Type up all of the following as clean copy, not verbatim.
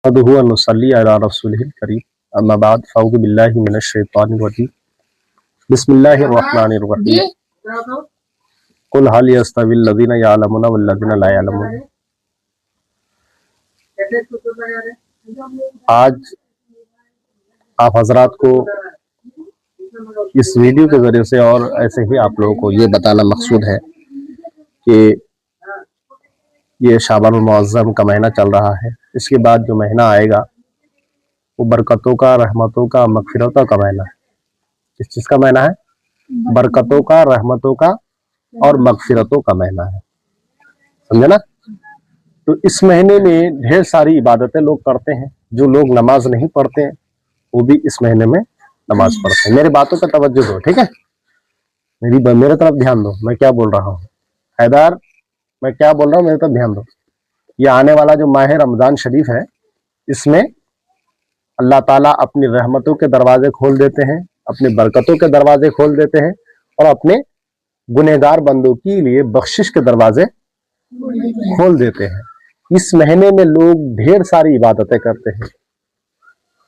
नहमदुहु व नुसल्ली अला रसूलिहिल करीम अम्मा बाद फ़अऊज़ु बिल्लाहि मिनश शैतानिर रजीम बिस्मिल्लाहिर रहमानिर रहीम कुल हल यस्तविल लज़ीना यअलमूना वल लज़ीना ला यअलमून। आज आप हजरात को इस वीडियो के जरिए से और ऐसे ही आप लोगों को ये बताना मकसूद है कि ये शाबानुल मुअज़्ज़म का महीना चल रहा है। इसके बाद जो महीना आएगा वो बरकतों का, रहमतों का, मगफिरतों का महीना है। किस चीज़ का महीना है? बरकतों का, रहमतों का और मगफिरतों का महीना है। समझे ना? तो इस महीने में ढेर सारी इबादतें लोग करते हैं। जो लोग नमाज नहीं पढ़ते हैं वो भी इस महीने में नमाज पढ़ते हैं। मेरी बातों पर तवज्जो दो, ठीक है? मेरे तरफ ध्यान दो, मैं क्या बोल रहा हूँ। हैदर, मैं क्या बोल रहा हूँ, मेरे तरफ ध्यान दो। ये आने वाला जो माह रमजान शरीफ है, इसमें अल्लाह ताला अपनी रहमतों के दरवाजे खोल देते हैं, अपनी बरकतों के दरवाजे खोल देते हैं और अपने गुनहगार बंदों के लिए बख्शिश के दरवाजे खोल देते हैं। इस महीने में लोग ढेर सारी इबादतें करते हैं,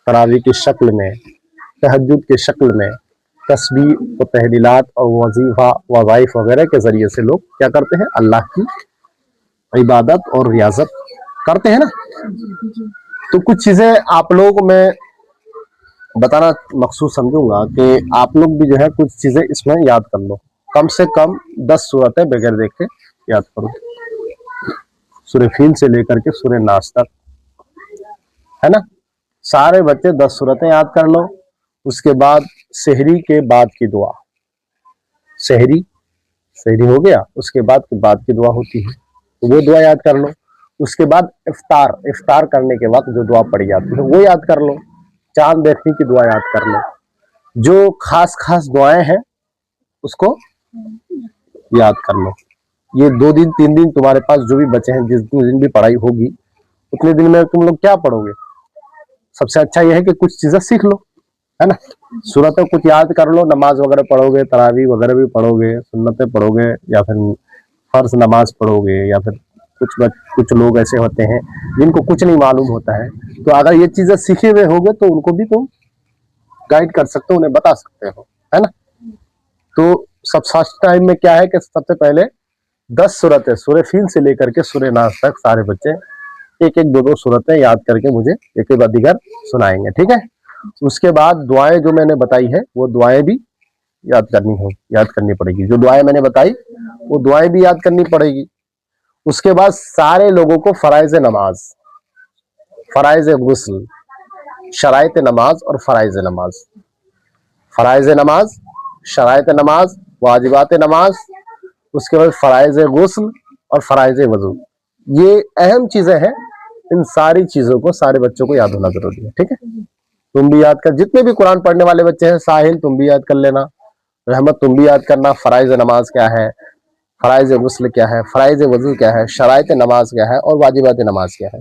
तरावी की शक्ल में, तहज्जुद की शक्ल में, तस्बीह व तहलीलात और वजीफा वज़ाइफ वगैरह के जरिए से लोग क्या करते हैं? अल्लाह की इबादत और रियाजत करते हैं ना। तो कुछ चीजें आप लोगों को मैं बताना मकसूद समझूंगा कि आप लोग भी जो है कुछ चीजें इसमें याद कर लो। कम से कम 10 सूरतें बगैर देखे याद करो। सूरह फील से लेकर के सूरह नास तक, है ना? सारे बच्चे 10 सूरतें याद कर लो। उसके बाद सहरी के बाद की दुआ, सहरी हो गया, उसके बाद की दुआ होती है, तो वो दुआ याद कर लो। उसके बाद इफ्तार करने के वक्त जो दुआ पड़ी जाती है वो याद कर लो। चांद देखने की दुआ याद कर लो। जो खास दुआएं हैं उसको याद कर लो। ये 2 दिन 3 दिन तुम्हारे पास जो भी बचे हैं, जिस दिन भी पढ़ाई होगी उतने दिन में तुम लोग क्या पढ़ोगे? सबसे अच्छा यह है कि कुछ चीजें सीख लो, है ना? सूरतें कुछ याद कर लो। नमाज वगैरह पढ़ोगे, तरावी वगैरह भी पढ़ोगे, सुन्नतें पढ़ोगे या फिर फर्ज नमाज पढ़ोगे, या फिर कुछ लोग ऐसे होते हैं जिनको कुछ नहीं मालूम होता है, तो अगर ये चीजें सीखे हुए होगे तो उनको भी तुम गाइड कर सकते हो, उन्हें बता सकते हो, है ना? तो सब फर्स्ट टाइम में क्या है कि सबसे पहले 10 सूरतें, सूरह फील से लेकर के सूरह नास तक सारे बच्चे एक 2 सूरतें याद करके मुझे एक बाद दीगर सुनाएंगे, ठीक है? उसके बाद दुआएं जो मैंने बताई है वो दुआएं भी याद करनी पड़ेगी। जो दुआएं मैंने बताई वो दुआएं भी याद करनी पड़ेगी। उसके बाद सारे लोगों को फराइज नमाज, फराइज गुस्ल, शराइत नमाज और फराइज नमाज, फराइज नमाज, शराइत नमाज, वाजिबात नमाज, उसके बाद फराइज गुस्ल और फराइज वजू, ये अहम चीजें हैं। इन सारी चीजों को सारे बच्चों को याद होना जरूरी है, ठीक है? तुम भी याद कर, जितने भी कुरान पढ़ने वाले बच्चे हैं, साहिल तुम भी याद कर लेना, रहमत तुम भी याद करना। फराइज नमाज क्या है, फराइज गुस्ल क्या है, फराइज वजू क्या है, शराइत नमाज क्या है और वाजिबात नमाज क्या है,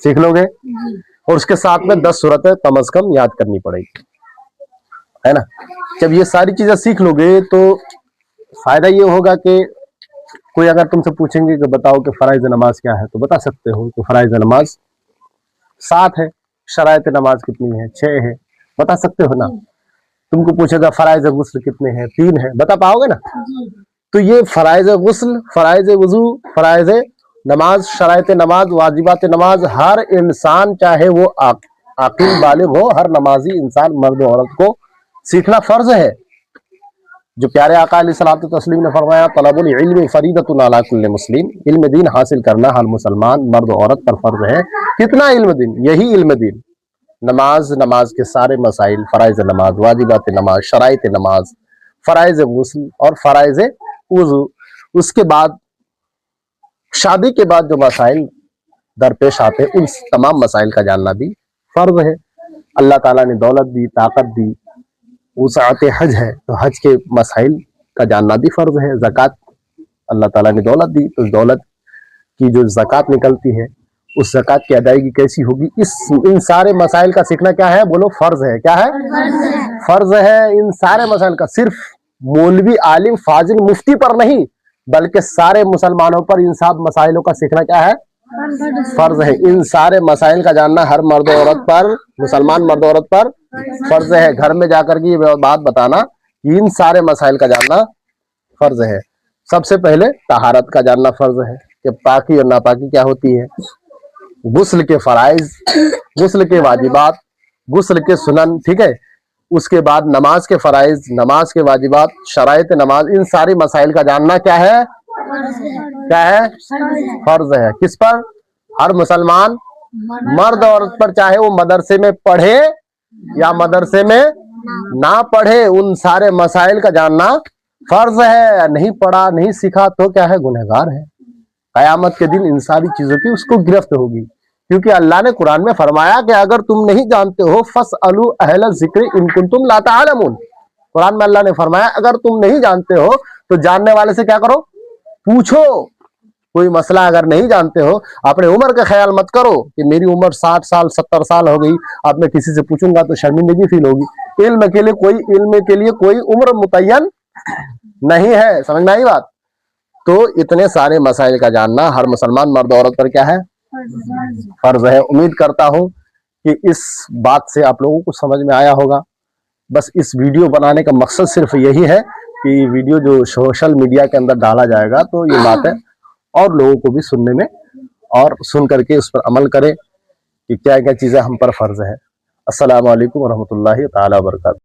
सीख लोगे। और उसके साथ में 10 सूरतें कम अज कम याद करनी पड़ेगी, है ना? जब ये सारी चीजें सीख लोगे तो फायदा ये होगा कि कोई अगर तुमसे पूछेंगे कि बताओ कि फराइज नमाज क्या है, तो बता सकते हो। तो फराइज नमाज 7 है, शराइत नमाज कितनी है? 6 है, बता सकते हो ना? तुमको पूछेगा फराइज गुस्ल कितने हैं? 3 है, बता पाओगे ना? तो ये फराइज गुस्ल, फराइज वजू, फराइज नमाज, शराइत नमाज, वाजिबात नमाज, हर इंसान चाहे वो आकिल बालिग हो, हर नमाजी इंसान मर्द औरत को सीखना फर्ज है। जो प्यारे आका अलैहिस्सलातु तस्लीम ने फरमाया, तलबुल इल्म फरीदतुन अला कुल्लि मुस्लिम, इल्म दीन हासिल करना हर मुसलमान मर्द औरत पर फर्ज है। कितना इल्म दीन? यही इल्म दीन, नमाज के सारे मसाइल, फराइज नमाज, वाजिबात नमाज, शराइत नमाज, फराइज गुस्ल और फराइज वुजू। उसके बाद शादी के बाद जो मसाइल दरपेश आते हैं उन तमाम मसाइल का जानना भी फर्ज है। अल्लाह ताला ने दौलत दी, ताकत दी, वुसाअत हज है, तो हज के मसाइल का जानना भी फर्ज है। ज़कात, अल्लाह ताला ने दौलत दी, तो दौलत की जो ज़कात निकलती है उस ज़कात की अदायगी कैसी होगी, इन सारे मसाइल का सीखना क्या है? बोलो, फर्ज है। क्या है? फर्ज है। इन सारे मसाइल का सिर्फ मौलवी, आलिम, फाजिल, मुफ्ती पर नहीं, बल्कि सारे मुसलमानों पर इन सब मसाइलों का सीखना क्या है? فرض ہے. ان سارے مسائل کا جاننا ہر مرد و عورت پر, مسلمان مرد و عورت پر فرض ہے. گھر میں جا کر کے یہ بات بتانا کہ ان سارے مسائل کا جاننا فرض ہے. سب سے پہلے طہارت کا جاننا فرض ہے کہ پاکی اور ناپاکی کیا ہوتی ہے, غسل کے فرائض, غسل کے واجبات, غسل کے سنن, ٹھیک ہے. اس کے بعد نماز کے فرائض, نماز کے واجبات, شرائط نماز, ان ساری مسائل کا جاننا کیا ہے, کیا ہے, فرض ہے. کس پر؟ ہر مسلمان مرد اور عورت پر, چاہے وہ مدرسے میں پڑھے یا مدرسے میں نہ پڑھے, ان سارے مسائل کا جاننا فرض ہے. نہیں پڑھا نہیں سیکھا تو کیا ہے, گنہگار ہے. قیامت کے دن ان ساری چیزوں کی اس کو گرفت ہوگی, کیونکہ اللہ نے قرآن میں فرمایا کہ اگر تم نہیں جانتے ہو فَاسْأَلُوا أَهْلَ الذِّكْرِ إِن كُنتُمْ لَا تَعْلَمُونَ. قرآن میں اللہ نے فرمایا اگر تم نہیں جانتے ہو تو جاننے والے سے کیا کرو, پوچھو. کوئی مسئلہ اگر نہیں جانتے ہو, اپنے عمر کا خیال مت کرو کہ میری عمر 60 سال 70 سال ہو گئی, اب میں کسی سے پوچھوں گا تو شرمندگی فیل ہوگی. علم کے لیے کوئی عمر متعین نہیں ہے. سمجھ میں آئی بات؟ تو اتنے سارے مسائل کا جاننا ہر مسلمان مرد عورت پر کیا ہے, فرض ہے. امید کرتا ہوں کہ اس بات سے آپ لوگوں کو سمجھ میں آیا ہوگا. بس اس ویڈیو بنانے کا مقصد صرف یہی ہے کہ ویڈیو جو سوشل میڈیا کے اندر ڈالا جائے گا تو یہ باتیں اور لوگوں کو بھی سننے میں, اور سن کر کے اس پر عمل کرے کہ کیا کیا چیزیں ہم پر فرض ہے. السلام علیکم ورحمۃ اللہ تعالی وبرکاتہ.